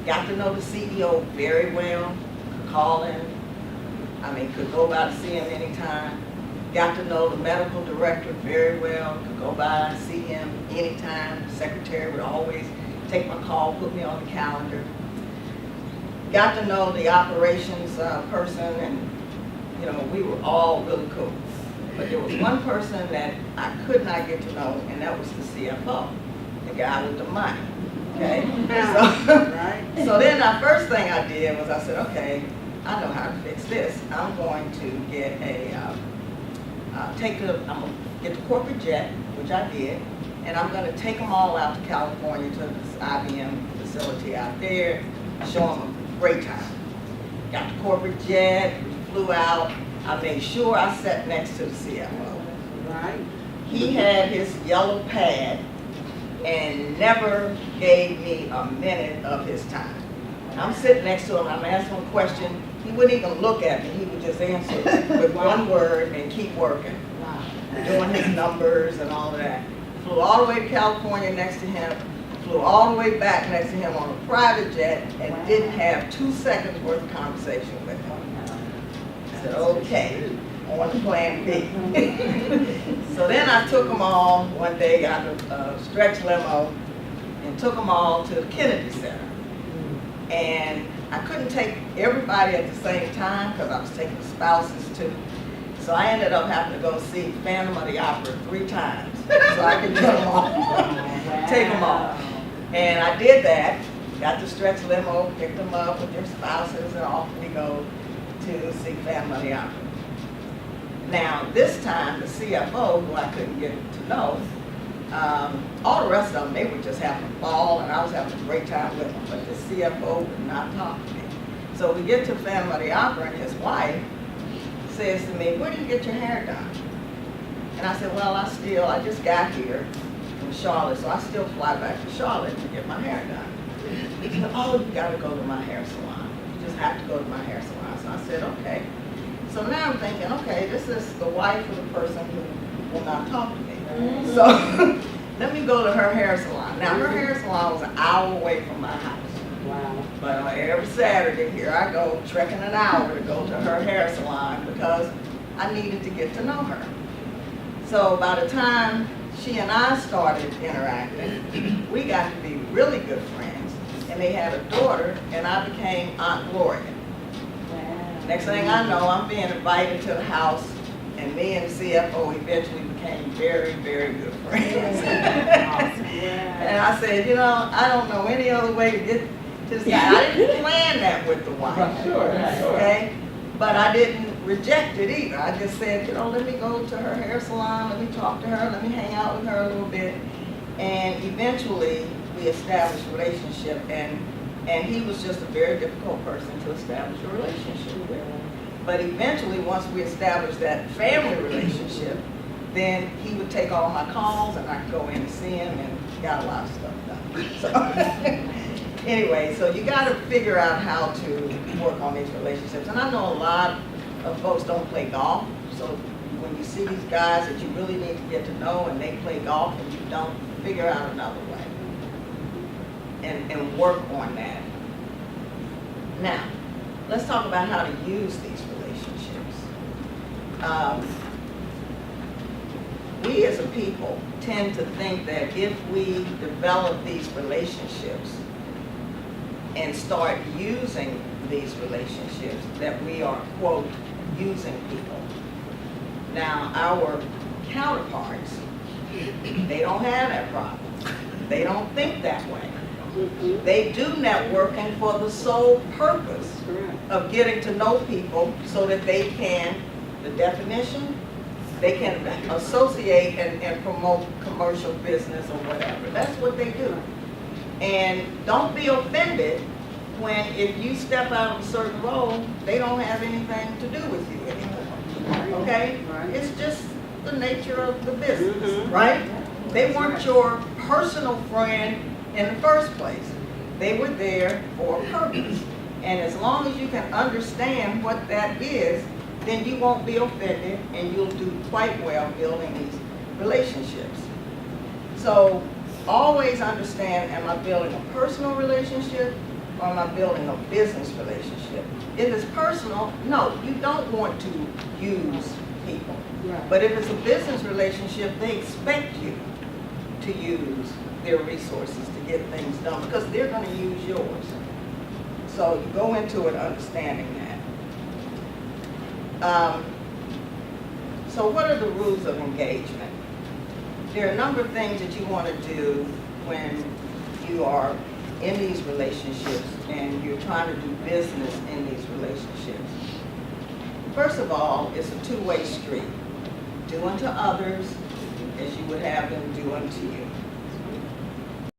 Got to know the CEO very well, could call him, could go by to see him anytime. Got to know the medical director very well, could go by and see him anytime. The secretary would always take my call, put me on the calendar. Got to know the operations person, and we were all really cool. But there was one person that I could not get to know, and that was the CFO, the guy with the money. Okay, so then the first thing I did was I said, okay, I know how to fix this. I'm going to get I'm gonna get the corporate jet, which I did, and I'm gonna take them all out to California to this IBM facility out there, show them a great time. Got the corporate jet, flew out. I made sure I sat next to the CFO. Right. He had his yellow pad and never gave me a minute of his time. I'm sitting next to him, I'm asking him a question, he wouldn't even look at me, he would just answer with one word and keep working. Wow. Doing his numbers and all of that. Flew all the way to California next to him, flew all the way back next to him on a private jet, and didn't have 2 seconds worth of conversation with him. I said, okay, on to plan B. So then I took them all, one day got a stretch limo, and took them all to the Kennedy Center. And I couldn't take everybody at the same time because I was taking the spouses too. So I ended up having to go see Phantom of the Opera 3 times so I could get them all, take them all. And I did that, got the stretch limo, picked them up with their spouses, and off we go to see Phantom of the Opera. Now, this time, the CFO, who I couldn't get to know, all the rest of them, they were just having a ball, and I was having a great time with them, but the CFO would not talk to me. So we get to Phantom of the Opera, and his wife says to me, where do you get your hair done? And I said, well, I just got here from Charlotte, so I still fly back to Charlotte to get my hair done. He said, oh, you gotta go to my hair salon. You just have to go to my hair salon. So I said, okay. So now I'm thinking, okay, this is the wife of the person who will not talk to me. So let me go to her hair salon. Now her hair salon was an hour away from my house. Wow. But every Saturday here I go trekking an hour to go to her hair salon because I needed to get to know her. So by the time she and I started interacting, we got to be really good friends. And they had a daughter, and I became Aunt Gloria. Next thing I know, I'm being invited to the house, and me and the CFO eventually became very, very good friends. And I said, I don't know any other way to get to this guy. I didn't plan that with the wife, okay? But I didn't reject it either. I just said, let me go to her hair salon, let me talk to her, let me hang out with her a little bit. And eventually, we established a relationship, and he was just a very difficult person to establish a relationship with. But eventually, once we established that family relationship, then he would take all my calls, and I could go in and see him, and got a lot of stuff done. So anyway, so you got to figure out how to work on these relationships. And I know a lot of folks don't play golf, so when you see these guys that you really need to get to know, and they play golf and you don't, figure out another way. And work on that. Now, let's talk about how to use these relationships. We as a people tend to think that if we develop these relationships and start using these relationships, that we are, quote, using people. Now, our counterparts, they don't have that problem. They don't think that way. They do networking for the sole purpose of getting to know people so that they can, the definition, they can associate and promote commercial business or whatever. That's what they do. And don't be offended when if you step out of a certain role, they don't have anything to do with you anymore. Okay? It's just the nature of the business, right? They weren't your personal friend in the first place. They were there for a purpose. And as long as you can understand what that is, then you won't be offended and you'll do quite well building these relationships. So always understand, am I building a personal relationship or am I building a business relationship? If it's personal, no, you don't want to use people. Right. But if it's a business relationship, they expect you to use their resources to get things done because they're going to use yours. So you go into it understanding that. So what are the rules of engagement? There are a number of things that you want to do when you are in these relationships and you're trying to do business in these relationships. First of all, it's a two-way street. Do unto others as you would have them do unto you.